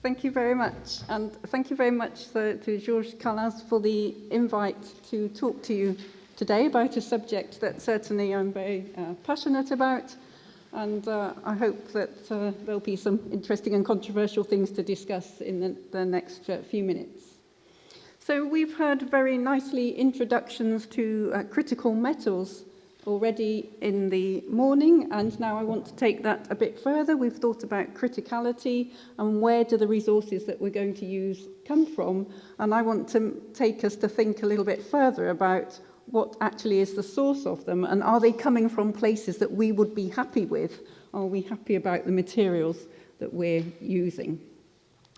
Thank you very much. And thank you very much to Georges Calas for the invite to talk to you today about a subject that certainly I'm very passionate about. And I hope that there'll be some interesting and controversial things to discuss in the next few minutes. So we've heard very nicely introductions to critical metals already in the morning, and now I want to take that a bit further. We've thought about criticality and where do the resources that we're going to use come from, and I want to take us to think a little bit further about what actually is the source of them, and are they coming from places that we would be happy with? Are we happy about the materials that we're using?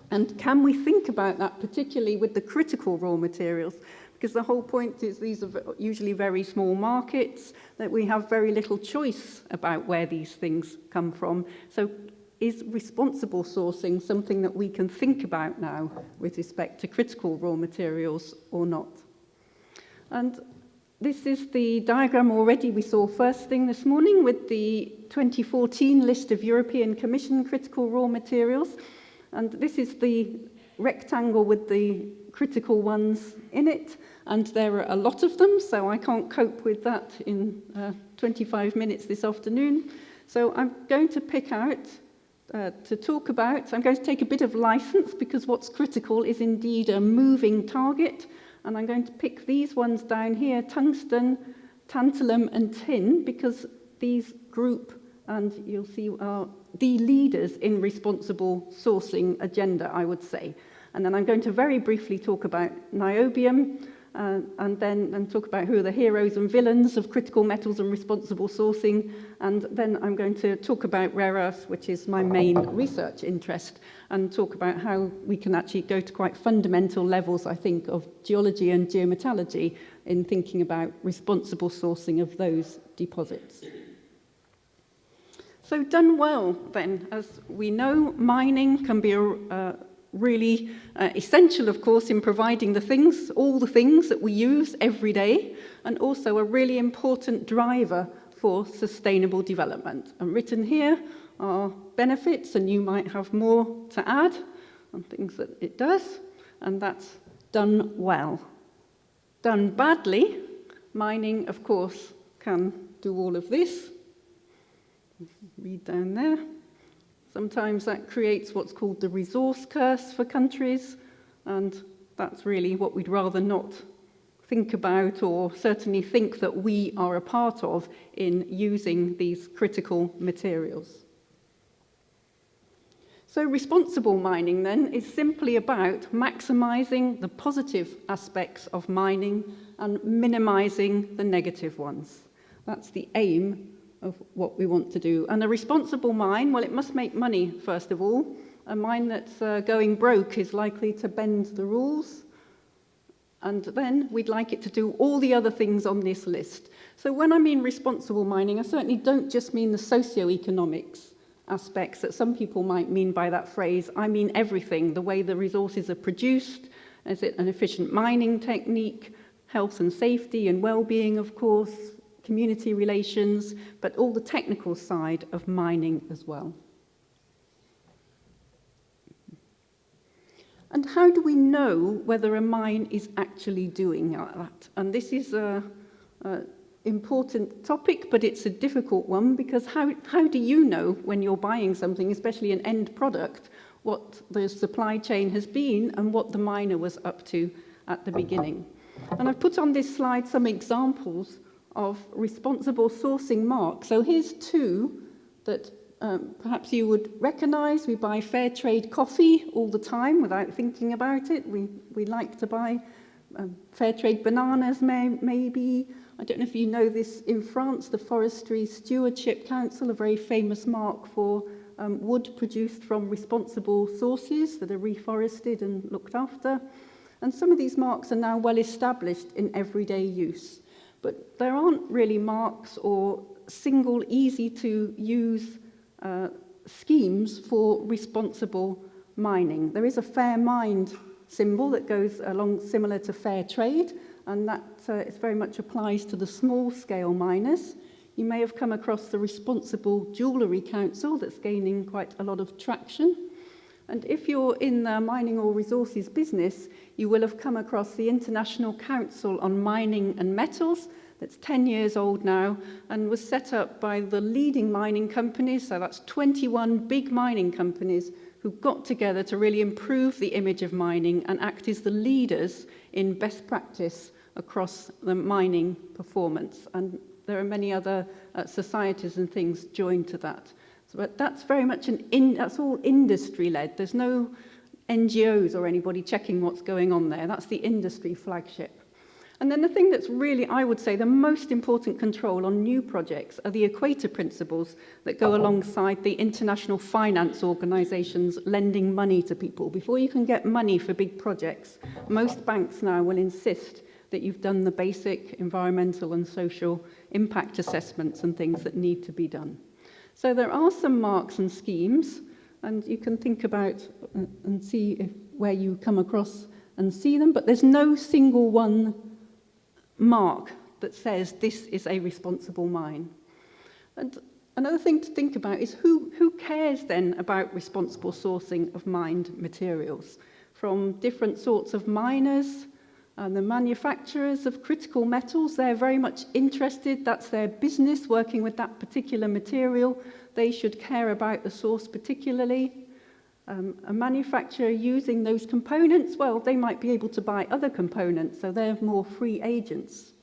And can we think about that particularly with the critical raw materials? Because the whole point is these are usually very small markets, that we have very little choice about where these things come from. So is responsible sourcing something that we can think about now with respect to critical raw materials or not? And this is the diagram already we saw first thing this morning with the 2014 list of European Commission critical raw materials. And this is the rectangle with the critical ones in it. And there are a lot of them, so I can't cope with that in 25 minutes this afternoon. So I'm going to pick out, to talk about, I'm going to take a bit of license because what's critical is indeed a moving target. And I'm going to pick these ones down here, tungsten, tantalum and tin, because these group, and you'll see, are the leaders in responsible sourcing agenda, I would say. And then I'm going to very briefly talk about niobium, and then talk about who are the heroes and villains of critical metals and responsible sourcing. And then I'm going to talk about rare earths, which is my main research interest, and talk about how we can actually go to quite fundamental levels, I think, of geology and geometallurgy in thinking about responsible sourcing of those deposits. So done well, then, as we know, mining can be really essential, of course, in providing the things, all the things that we use every day, and also a really important driver for sustainable development. And written here are benefits, and you might have more to add on things that it does, and that's done well. Done badly, mining, of course, can do all of this. Read down there. Sometimes that creates what's called the resource curse for countries, and that's really what we'd rather not think about, or certainly think that we are a part of in using these critical materials. So responsible mining then is simply about maximizing the positive aspects of mining and minimizing the negative ones. That's the aim of what we want to do. And a responsible mine, well, it must make money, first of all. A mine that's going broke is likely to bend the rules. And then we'd like it to do all the other things on this list. So when I mean responsible mining, I certainly don't just mean the socio-economics aspects that some people might mean by that phrase. I mean everything, the way the resources are produced. Is it an efficient mining technique? Health and safety and well-being, of course. Community relations, but all the technical side of mining as well. And how do we know whether a mine is actually doing that? And this is an important topic, but it's a difficult one, because how do you know when you're buying something, especially an end product, what the supply chain has been and what the miner was up to at the beginning? And I've put on this slide some examples of responsible sourcing marks. So here's two that perhaps you would recognize. We buy fair trade coffee all the time without thinking about it. We like to buy fair trade bananas, maybe. I don't know if you know this, in France, the Forestry Stewardship Council, a very famous mark for wood produced from responsible sources that are reforested and looked after. And some of these marks are now well established in everyday use. But there aren't really marks or single, easy-to-use schemes for responsible mining. There is a fair mind symbol that goes along similar to fair trade, and that it very much applies to the small-scale miners. You may have come across the Responsible Jewellery Council that's gaining quite a lot of traction. And if you're in the mining or resources business, you will have come across the International Council on Mining and Metals. That's 10 years old now and was set up by the leading mining companies. So that's 21 big mining companies who got together to really improve the image of mining and act as the leaders in best practice across the mining performance. And there are many other societies and things joined to that. So, but that's very much that's all industry-led. There's no NGOs or anybody checking what's going on there. That's the industry flagship. And then the thing that's really, I would say, the most important control on new projects are the equator principles that go alongside the international finance organisations lending money to people. Before you can get money for big projects, most banks now will insist that you've done the basic environmental and social impact assessments and things that need to be done. So there are some marks and schemes, and you can think about and see where you come across and see them, but there's no single one mark that says this is a responsible mine. And another thing to think about is who cares then about responsible sourcing of mined materials? From different sorts of miners and the manufacturers of critical metals, they're very much interested. That's their business, working with that particular material. They should care about the source particularly. A manufacturer using those components, well, they might be able to buy other components, so they're more free agents.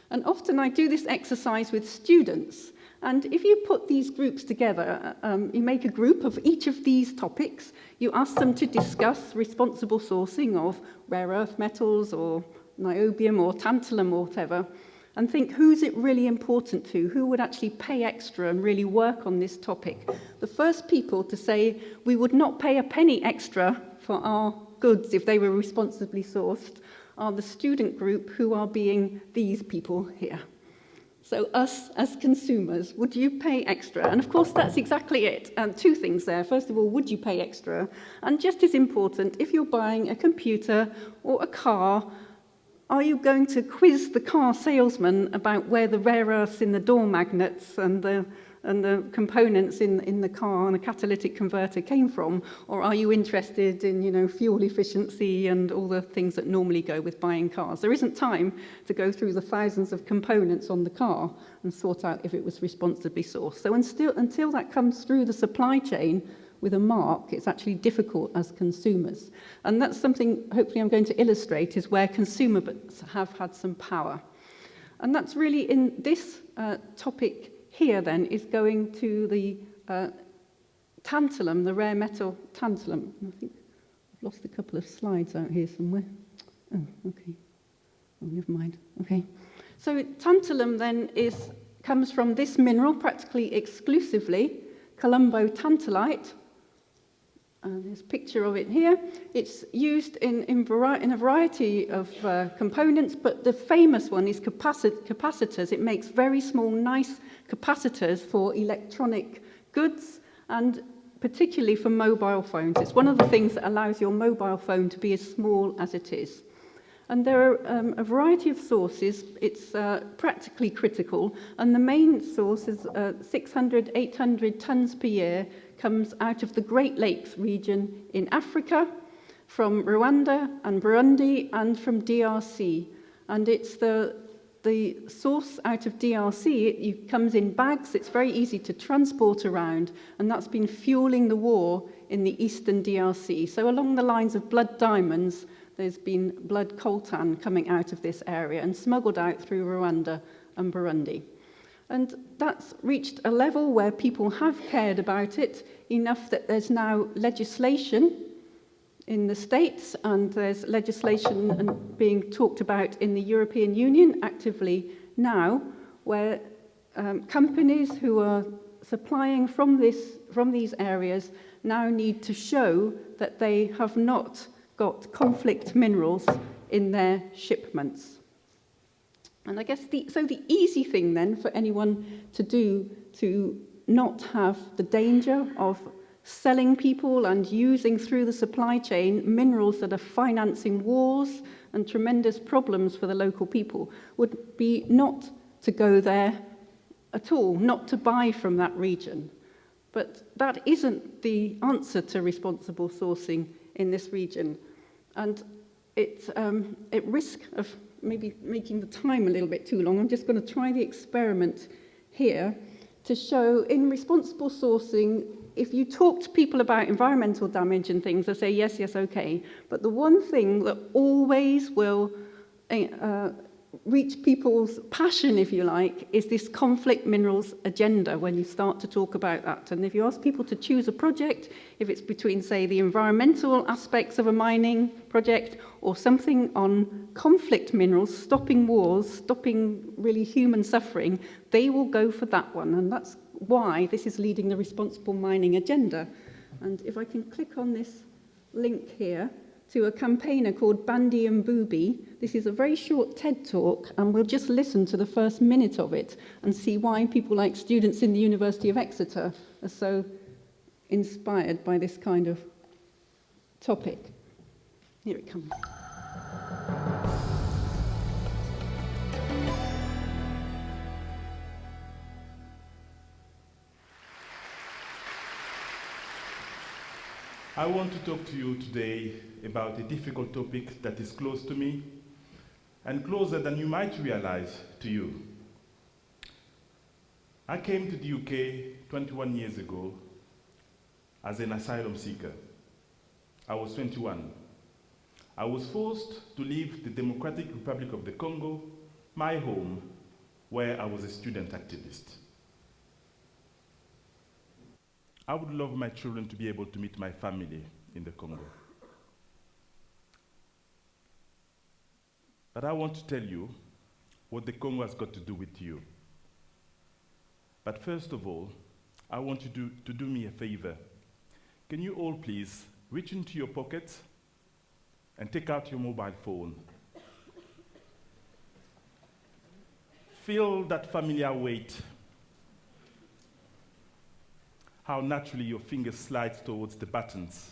And often I do this exercise with students, and if you put these groups together, you make a group of each of these topics, you ask them to discuss responsible sourcing of rare earth metals or niobium or tantalum or whatever, and think who's it really important to, who would actually pay extra and really work on this topic. The first people to say we would not pay a penny extra for our goods if they were responsibly sourced are the student group, who are being these people here. So us as consumers, would you pay extra? And of course that's exactly it. And two things there. First of all, would you pay extra? And just as important, if you're buying a computer or a car, are you going to quiz the car salesman about where the rare earths in the door magnets and the components in the car and a catalytic converter came from? Or are you interested in, fuel efficiency and all the things that normally go with buying cars? There isn't time to go through the thousands of components on the car and sort out if it was responsibly sourced. So until that comes through the supply chain with a mark, it's actually difficult as consumers. And that's something, hopefully I'm going to illustrate, is where consumers have had some power. And that's really in this topic here then, is going to the tantalum, the rare metal tantalum. I think I've lost a couple of slides out here somewhere. Oh, okay. Oh, never mind. Okay. So tantalum then comes from this mineral, practically exclusively, Colombo tantalite. There's a picture of it here. It's used in a variety of components, but the famous one is capacitors. It makes very small, nice capacitors for electronic goods and particularly for mobile phones. It's one of the things that allows your mobile phone to be as small as it is. And there are a variety of sources. It's practically critical, and the main source is 600, 800 tons per year, comes out of the Great Lakes region in Africa, from Rwanda and Burundi, and from DRC. And it's the source out of DRC. It comes in bags. It's very easy to transport around, and that's been fueling the war in the eastern DRC. So along the lines of blood diamonds, there's been blood coltan coming out of this area and smuggled out through Rwanda and Burundi. And that's reached a level where people have cared about it enough that there's now legislation in the States, and there's legislation being talked about in the European Union actively now, where companies who are supplying from these areas now need to show that they have not got conflict minerals in their shipments. And I guess the easy thing then for anyone to do to not have the danger of selling people and using through the supply chain minerals that are financing wars and tremendous problems for the local people would be not to go there at all, not to buy from that region. But that isn't the answer to responsible sourcing in this region. And it's at risk of maybe making the time a little bit too long, I'm just going to try the experiment here to show in responsible sourcing, if you talk to people about environmental damage and things, they'll say, yes, yes, okay. But the one thing that always will reach people's passion, if you like, is this conflict minerals agenda when you start to talk about that. And if you ask people to choose a project, if it's between, say, the environmental aspects of a mining project or something on conflict minerals, stopping wars, stopping really human suffering, they will go for that one. And that's why this is leading the responsible mining agenda. And if I can click on this link here to a campaigner called Bandy and Booby, this is a very short TED talk, and we'll just listen to the first minute of it and see why people like students in the University of Exeter are so inspired by this kind of topic. Here it comes. I want to talk to you today about a difficult topic that is close to me and closer than you might realize to you. I came to the UK 21 years ago as an asylum seeker. I was 21. I was forced to leave the Democratic Republic of the Congo, my home, where I was a student activist. I would love my children to be able to meet my family in the Congo. But I want to tell you what the Congo has got to do with you. But first of all, I want you to do me a favor. Can you all please reach into your pockets and take out your mobile phone? Feel that familiar weight. How naturally your fingers slide towards the buttons.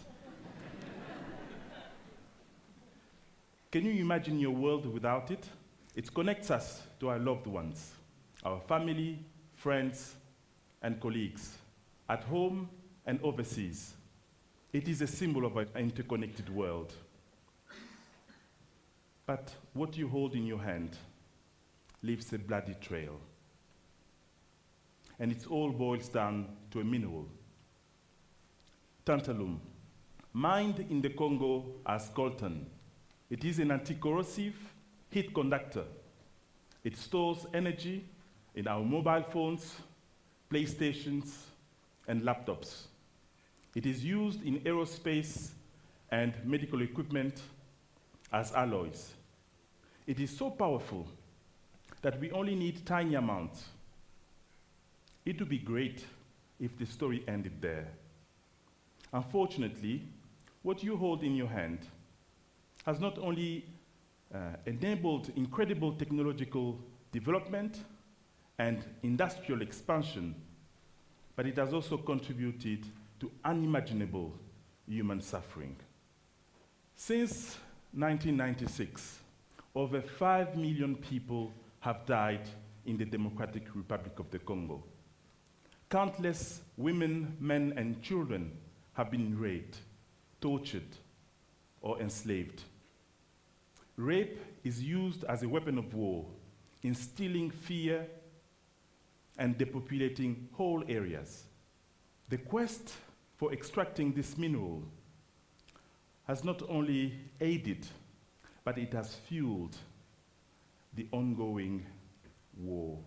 Can you imagine your world without it? It connects us to our loved ones, our family, friends, and colleagues, at home and overseas. It is a symbol of an interconnected world. But what you hold in your hand leaves a bloody trail. And it all boils down to a mineral, tantalum, mined in the Congo as coltan. It is an anti-corrosive heat conductor. It stores energy in our mobile phones, PlayStations, and laptops. It is used in aerospace and medical equipment as alloys. It is so powerful that we only need tiny amounts. It would be great if the story ended there. Unfortunately, what you hold in your hand has not only enabled incredible technological development and industrial expansion, but it has also contributed to unimaginable human suffering. Since 1996, over 5 million people have died in the Democratic Republic of the Congo. Countless women, men, and children have been raped, tortured, or enslaved. Rape is used as a weapon of war, instilling fear and depopulating whole areas. The quest for extracting this mineral has not only aided, but it has fueled the ongoing war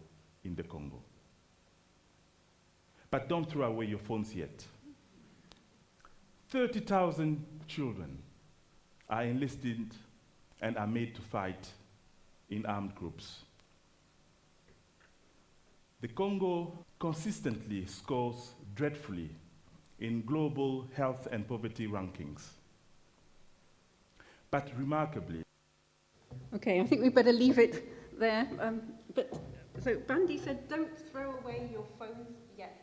in the Congo. But don't throw away your phones yet. 30,000 children are enlisted and are made to fight in armed groups. The Congo consistently scores dreadfully in global health and poverty rankings. But remarkably... Okay, I think we better leave it there. So Bandy said, don't throw away your phones yet.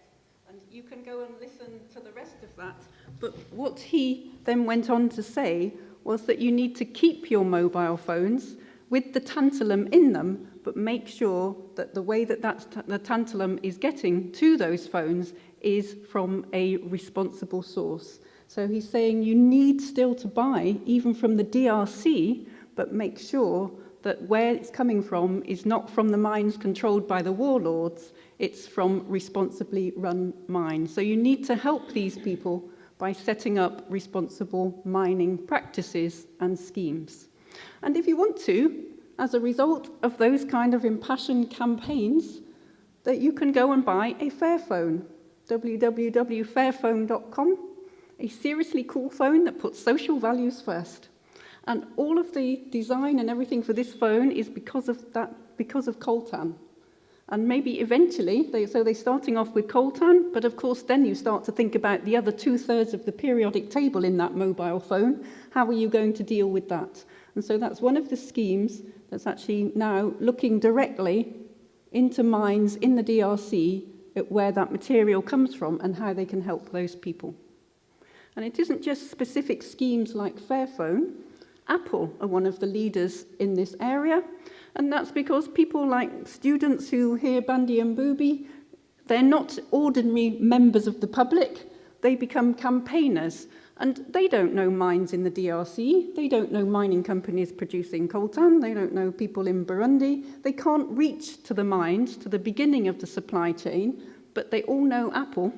And you can go and listen to the rest of that. But what he then went on to say was that you need to keep your mobile phones with the tantalum in them, but make sure that the way that the tantalum is getting to those phones is from a responsible source. So he's saying you need still to buy, even from the DRC, but make sure that where it's coming from is not from the mines controlled by the warlords, it's from responsibly run mines. So you need to help these people by setting up responsible mining practices and schemes. And if you want to, as a result of those kind of impassioned campaigns, that you can go and buy a Fairphone, www.fairphone.com, a seriously cool phone that puts social values first. And all of the design and everything for this phone is because of coltan. And maybe eventually, they're starting off with coltan, but of course then you start to think about the other 2/3 of the periodic table in that mobile phone. How are you going to deal with that? And so that's one of the schemes that's actually now looking directly into mines in the DRC at where that material comes from and how they can help those people. And it isn't just specific schemes like Fairphone. Apple are one of the leaders in this area, and that's because people like students who hear Bandy and Booby, they're not ordinary members of the public, they become campaigners, and they don't know mines in the DRC, they don't know mining companies producing coltan, they don't know people in Burundi, they can't reach to the mines, to the beginning of the supply chain, but they all know Apple.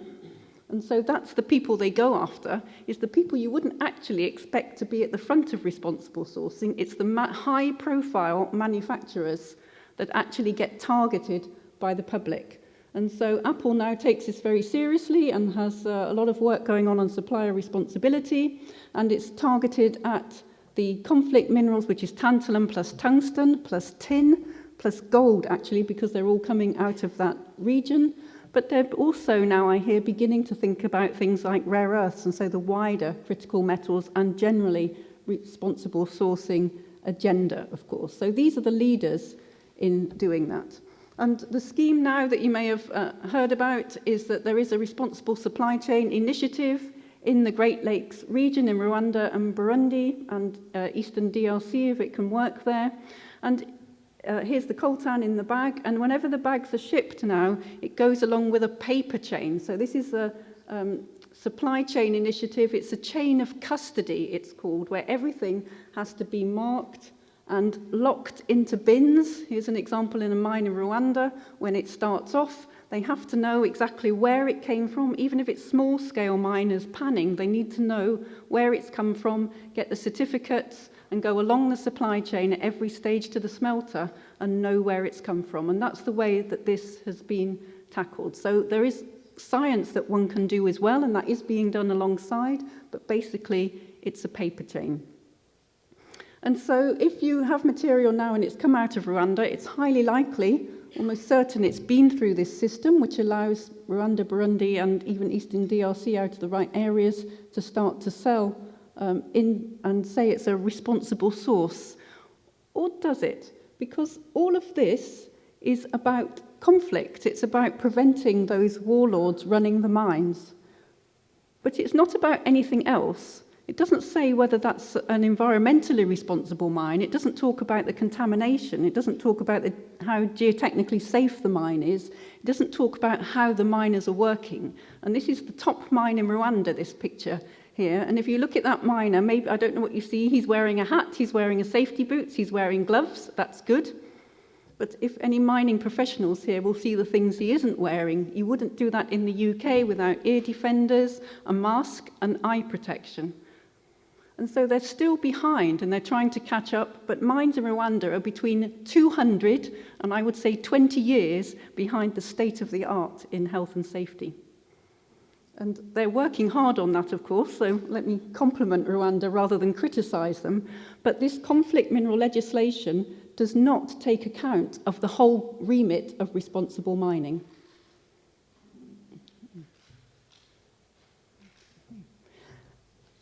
And so that's the people they go after, is the people you wouldn't actually expect to be at the front of responsible sourcing. It's the high-profile manufacturers that actually get targeted by the public. And so Apple now takes this very seriously and has a lot of work going on supplier responsibility, and it's targeted at the conflict minerals, which is tantalum plus tungsten plus tin plus gold, actually, because they're all coming out of that region. But they're also now, I hear, beginning to think about things like rare earths, and so the wider critical metals and generally responsible sourcing agenda, of course. So these are the leaders in doing that. And the scheme now that you may have heard about is that there is a responsible supply chain initiative in the Great Lakes region, in Rwanda and Burundi, and Eastern DRC, if it can work there. And here's the coltan in the bag, and whenever the bags are shipped now, it goes along with a paper chain. So this is a supply chain initiative. It's a chain of custody, it's called, where everything has to be marked and locked into bins. Here's an example in a mine in Rwanda. When it starts off, they have to know exactly where it came from. Even if it's small-scale miners panning, they need to know where it's come from, get the certificates, and go along the supply chain at every stage to the smelter and know where it's come from. And that's the way that this has been tackled. So there is science that one can do as well, and that is being done alongside, but basically it's a paper chain. And so if you have material now and it's come out of Rwanda, it's highly likely, almost certain, it's been through this system, which allows Rwanda, Burundi, and even Eastern DRC out of the right areas to start to sell in and say it's a responsible source. Or does it? Because all of this is about conflict. It's about preventing those warlords running the mines. But it's not about anything else. It doesn't say whether that's an environmentally responsible mine. It doesn't talk about the contamination. It doesn't talk about how geotechnically safe the mine is. It doesn't talk about how the miners are working. And this is the top mine in Rwanda, this picture here. And if you look at that miner, maybe, I don't know what you see, he's wearing a hat, he's wearing a safety boots, he's wearing gloves. That's good. But if any mining professionals here will see the things he isn't wearing, you wouldn't do that in the UK without ear defenders, a mask, and eye protection. And so they're still behind, and they're trying to catch up, but mines in Rwanda are between 200 and I would say 20 years behind the state of the art in health and safety. And they're working hard on that, of course, so let me compliment Rwanda rather than criticize them. But this conflict mineral legislation does not take account of the whole remit of responsible mining.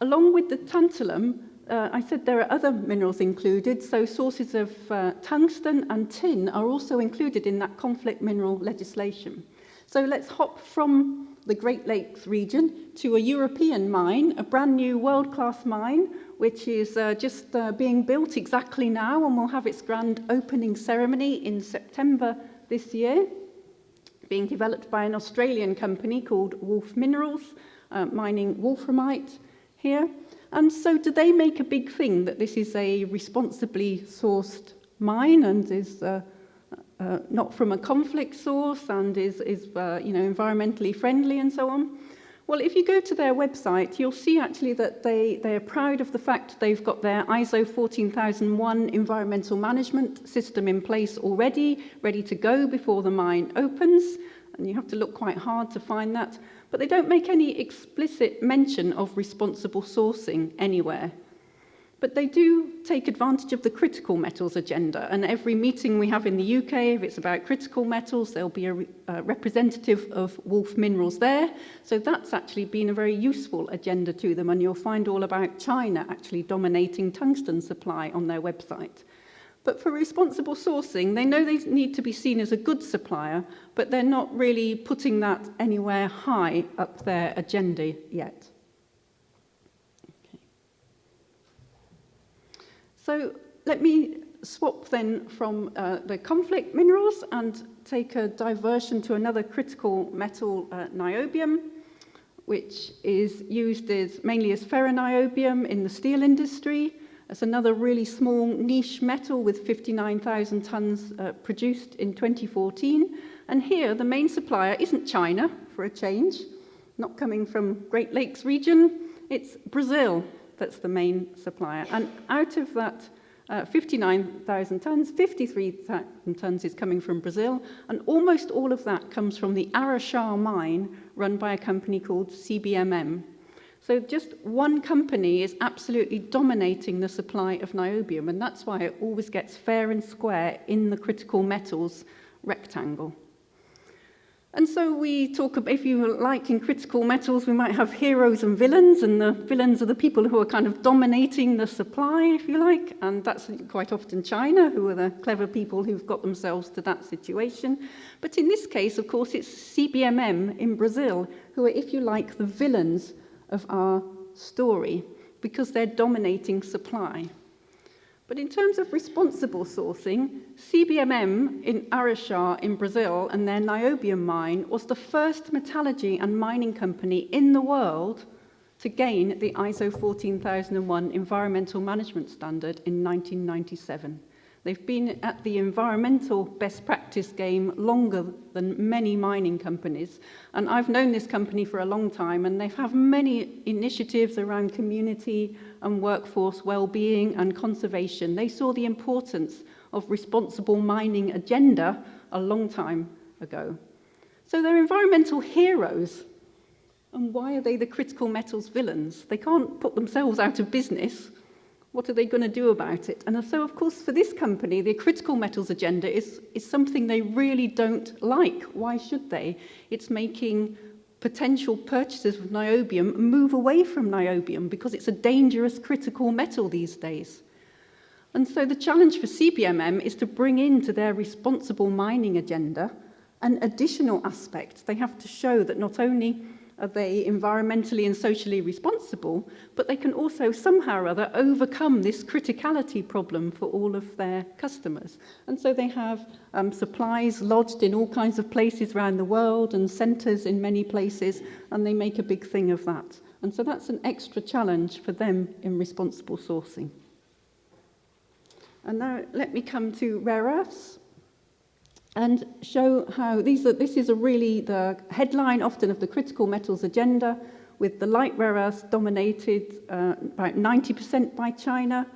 Along with the tantalum, I said there are other minerals included, so sources of tungsten and tin are also included in that conflict mineral legislation. So let's hop from the Great Lakes region to a European mine, a brand new world-class mine, which is just being built exactly now and will have its grand opening ceremony in September this year. being developed by an Australian company called Wolf Minerals, mining wolframite here. And so do they make a big thing that this is a responsibly sourced mine and is not from a conflict source and is environmentally friendly and so on? Well, if you go to their website, you'll see actually that they're proud of the fact they've got their ISO 14001 environmental management system in place already, ready to go before the mine opens. And you have to look quite hard to find that. But they don't make any explicit mention of responsible sourcing anywhere. But they do take advantage of the critical metals agenda. And every meeting we have in the UK, if it's about critical metals, there'll be a representative of Wolf Minerals there. So that's actually been a very useful agenda to them. And you'll find all about China actually dominating tungsten supply on their website. But for responsible sourcing, they know they need to be seen as a good supplier, but they're not really putting that anywhere high up their agenda yet. So let me swap then from the conflict minerals and take a diversion to another critical metal, niobium, which is used mainly as ferroniobium in the steel industry. It's another really small niche metal with 59,000 tons produced in 2014. And here the main supplier isn't China, for a change, not coming from Great Lakes region, it's Brazil. That's the main supplier. And out of that 59,000 tons, 53,000 tons is coming from Brazil, and almost all of that comes from the Araxá mine run by a company called CBMM. So just one company is absolutely dominating the supply of niobium, and that's why it always gets fair and square in the critical metals rectangle. And so we talk about, if you like, in critical metals, we might have heroes and the villains are the people who are kind of dominating the supply, if you like, and that's quite often China, who are the clever people who've got themselves to that situation. But in this case, of course, it's CBMM in Brazil, who are, if you like, the villains of our story, because they're dominating supply. But in terms of responsible sourcing, CBMM in Araxá in Brazil and their niobium mine was the first metallurgy and mining company in the world to gain the ISO 14001 environmental management standard in 1997. They've been at the environmental best practice game longer than many mining companies. And I've known this company for a long time, and they have many initiatives around community and workforce well-being and conservation. They saw the importance of responsible mining agenda a long time ago. So they're environmental heroes. And why are they the critical metals villains? They can't put themselves out of business. What are they going to do about it? And so, of course, for this company, the critical metals agenda is something they really don't like. Why should they? It's making potential purchasers of niobium move away from niobium because it's a dangerous critical metal these days. And so the challenge for CBMM is to bring into their responsible mining agenda an additional aspect. They have to show that not only are they environmentally and socially responsible, but they can also somehow or other overcome this criticality problem for all of their customers. And so they have supplies lodged in all kinds of places around the world and centres in many places, and they make a big thing of that. And so that's an extra challenge for them in responsible sourcing. And now let me come to rare earths and show how this is really the headline often of the critical metals agenda, with the light rare earths dominated about 90% by China,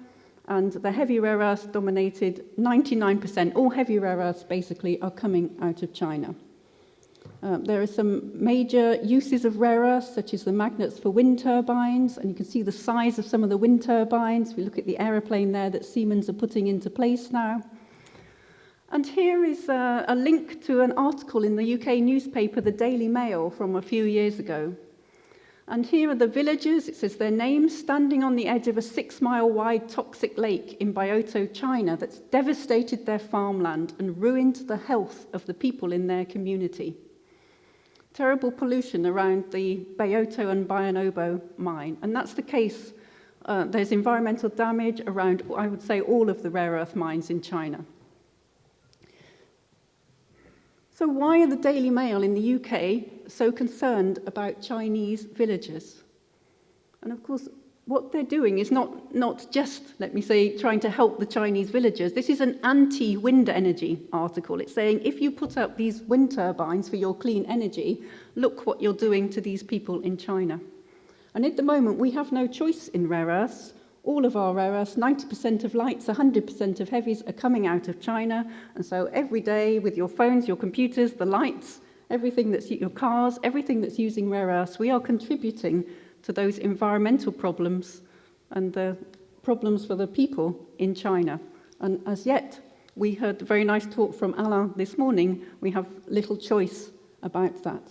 and the heavy rare earths dominated 99%. All heavy rare earths basically are coming out of China. There are some major uses of rare earths, such as the magnets for wind turbines, and you can see the size of some of the wind turbines. If we look at the aeroplane there that Siemens are putting into place now. And here is a link to an article in the UK newspaper, the Daily Mail, from a few years ago. And here are the villagers, it says their names, standing on the edge of a 6-mile-wide toxic lake in Byoto, China, that's devastated their farmland and ruined the health of the people in their community. Terrible pollution around the Byoto and Bayonobo mine. And that's the case. There's environmental damage around, I would say, all of the rare earth mines in China. So why are the Daily Mail in the UK so concerned about Chinese villagers? And of course, what they're doing is not just, let me say, trying to help the Chinese villagers. This is an anti-wind energy article. It's saying, if you put up these wind turbines for your clean energy, look what you're doing to these people in China. And at the moment, we have no choice in rare earths. All of our rare earths, 90% of lights, 100% of heavies are coming out of China. And so every day with your phones, your computers, the lights, everything that's your cars, everything that's using rare earths, we are contributing to those environmental problems and the problems for the people in China. And as yet, we heard a very nice talk from Alain this morning, we have little choice about that.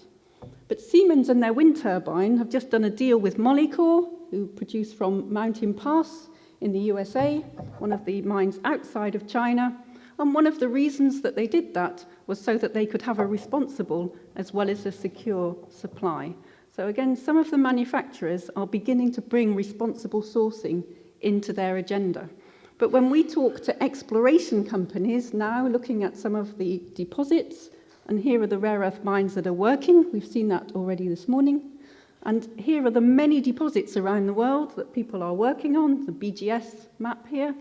But Siemens and their wind turbine have just done a deal with Molycorp, who produce from Mountain Pass in the USA, one of the mines outside of China. And one of the reasons that they did that was so that they could have a responsible as well as a secure supply. So again, some of the manufacturers are beginning to bring responsible sourcing into their agenda. But when we talk to exploration companies now looking at some of the deposits, and here are the rare earth mines that are working, we've seen that already this morning, and here are the many deposits around the world that people are working on, the BGS map here.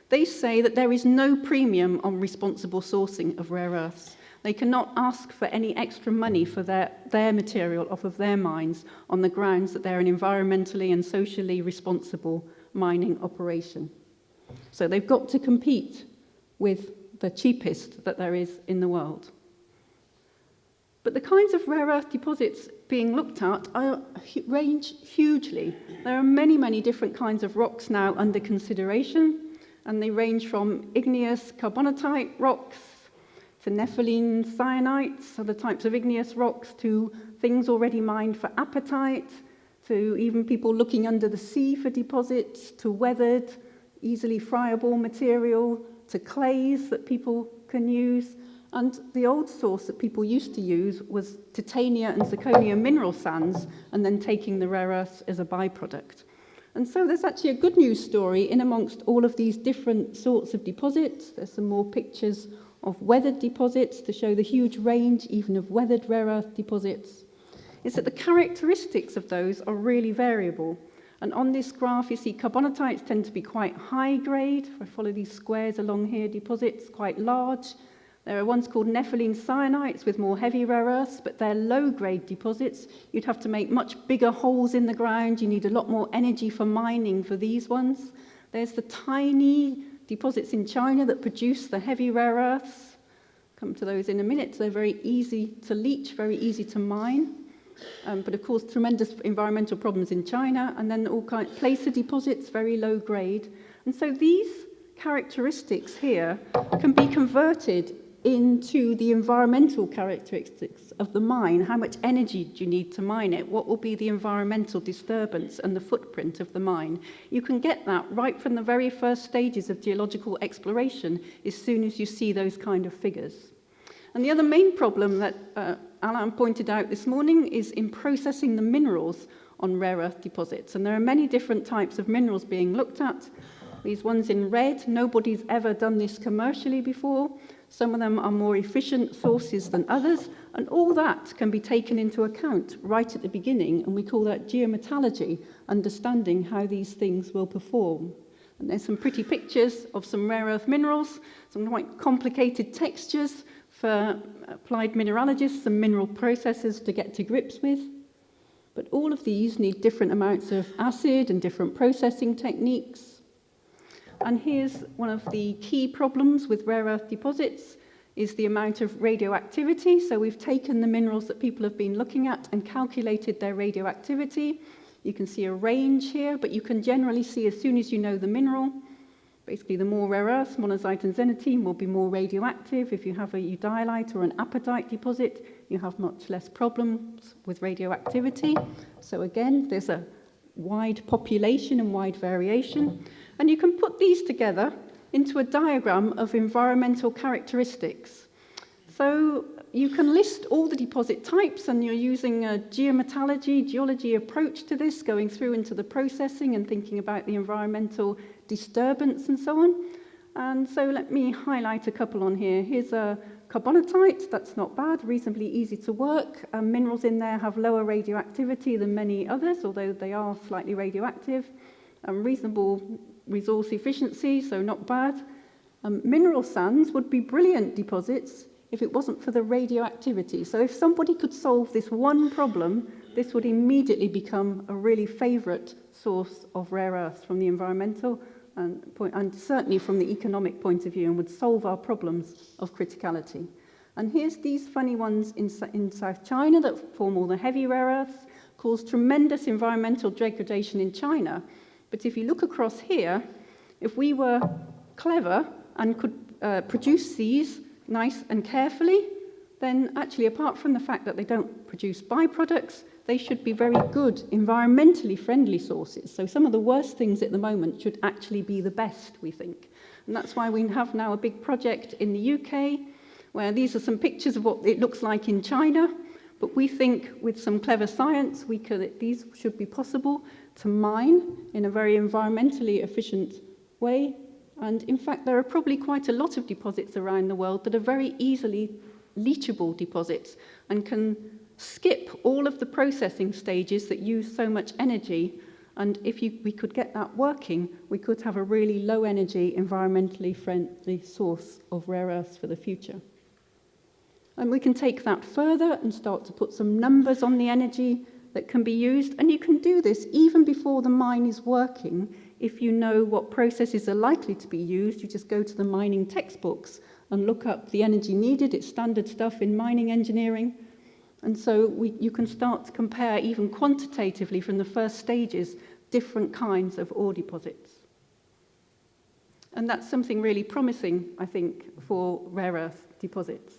They say that there is no premium on responsible sourcing of rare earths. They cannot ask for any extra money for their material off of their mines on the grounds that they're an environmentally and socially responsible mining operation. So they've got to compete with the cheapest that there is in the world. But the kinds of rare earth deposits being looked at range hugely. There are many, many different kinds of rocks now under consideration, and they range from igneous carbonatite rocks to nepheline cyanites, other types of igneous rocks, to things already mined for apatite, to even people looking under the sea for deposits, to weathered, easily friable material, to clays that people can use. And the old source that people used to use was titania and zirconia mineral sands, and then taking the rare earths as a byproduct. And so there's actually a good news story in amongst all of these different sorts of deposits. There's some more pictures of weathered deposits to show the huge range even of weathered rare earth deposits. Is that the characteristics of those are really variable. And on this graph, you see carbonatites tend to be quite high grade. If I follow these squares along here, deposits quite large. There are ones called nepheline cyanites with more heavy rare earths, but they're low-grade deposits. You'd have to make much bigger holes in the ground. You need a lot more energy for mining for these ones. There's the tiny deposits in China that produce the heavy rare earths. Come to those in a minute. They're very easy to leach, very easy to mine. But of course, tremendous environmental problems in China. And then all kinds of placer deposits, very low grade. And so these characteristics here can be converted into the environmental characteristics of the mine. How much energy do you need to mine it? What will be the environmental disturbance and the footprint of the mine? You can get that right from the very first stages of geological exploration as soon as you see those kind of figures. And the other main problem that Alain pointed out this morning is in processing the minerals on rare earth deposits. And there are many different types of minerals being looked at. These ones in red, nobody's ever done this commercially before. Some of them are more efficient sources than others, and all that can be taken into account right at the beginning, and we call that geometallurgy, understanding how these things will perform. And there's some pretty pictures of some rare earth minerals, some quite complicated textures for applied mineralogists and mineral processors to get to grips with. But all of these need different amounts of acid and different processing techniques. And here's one of the key problems with rare earth deposits is the amount of radioactivity. So we've taken the minerals that people have been looking at and calculated their radioactivity. You can see a range here, but you can generally see as soon as you know the mineral, basically the more rare earths, monazite and xenotime, will be more radioactive. If you have a eudialyte or an apatite deposit, you have much less problems with radioactivity. So again, there's a wide population and wide variation. And you can put these together into a diagram of environmental characteristics. So you can list all the deposit types, and you're using a geology approach to this, going through into the processing and thinking about the environmental disturbance and so on. And so let me highlight a couple on here. Here's a carbonatite, that's not bad, reasonably easy to work. Minerals in there have lower radioactivity than many others, although they are slightly radioactive. Reasonable resource efficiency, so not bad. Mineral sands would be brilliant deposits if it wasn't for the radioactivity. So if somebody could solve this one problem, this would immediately become a really favourite source of rare earths from the environmental and certainly from the economic point of view, and would solve our problems of criticality. And here's these funny ones in South China that form all the heavy rare earths, cause tremendous environmental degradation in China. But if you look across here, if we were clever and could produce these nice and carefully, then actually, apart from the fact that they don't produce byproducts, they should be very good, environmentally friendly sources. So some of the worst things at the moment should actually be the best, we think. And that's why we have now a big project in the UK, where these are some pictures of what it looks like in China. But we think with some clever science, these should be possible to mine in a very environmentally efficient way. And in fact, there are probably quite a lot of deposits around the world that are very easily leachable deposits and can skip all of the processing stages that use so much energy. And if we could get that working, we could have a really low energy, environmentally friendly source of rare earths for the future. And we can take that further and start to put some numbers on the energy that can be used. And you can do this even before the mine is working. If you know what processes are likely to be used, you just go to the mining textbooks and look up the energy needed. It's standard stuff in mining engineering. And so you can start to compare even quantitatively from the first stages different kinds of ore deposits. And that's something really promising, I think, for rare earth deposits.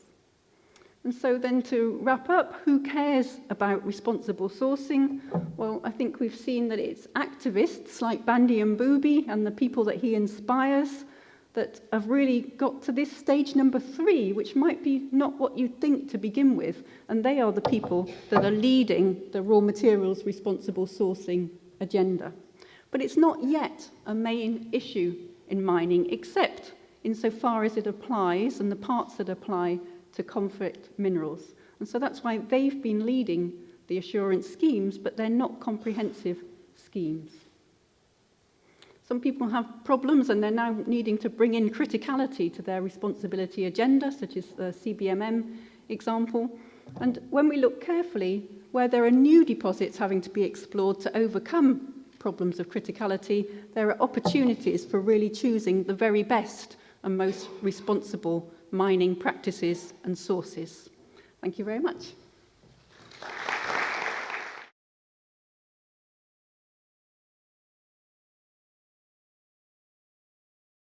And so then to wrap up, who cares about responsible sourcing? Well, I think we've seen that it's activists like Bandy and Booby and the people that he inspires that have really got to this stage number 3, which might be not what you'd think to begin with. And they are the people that are leading the raw materials responsible sourcing agenda. But it's not yet a main issue in mining, except insofar as it applies and the parts that apply to conflict minerals. And so that's why they've been leading the assurance schemes, but they're not comprehensive schemes. Some people have problems and they're now needing to bring in criticality to their responsibility agenda, such as the CBMM example. And when we look carefully, where there are new deposits having to be explored to overcome problems of criticality, there are opportunities for really choosing the very best and most responsible mining practices and sources. Thank you very much.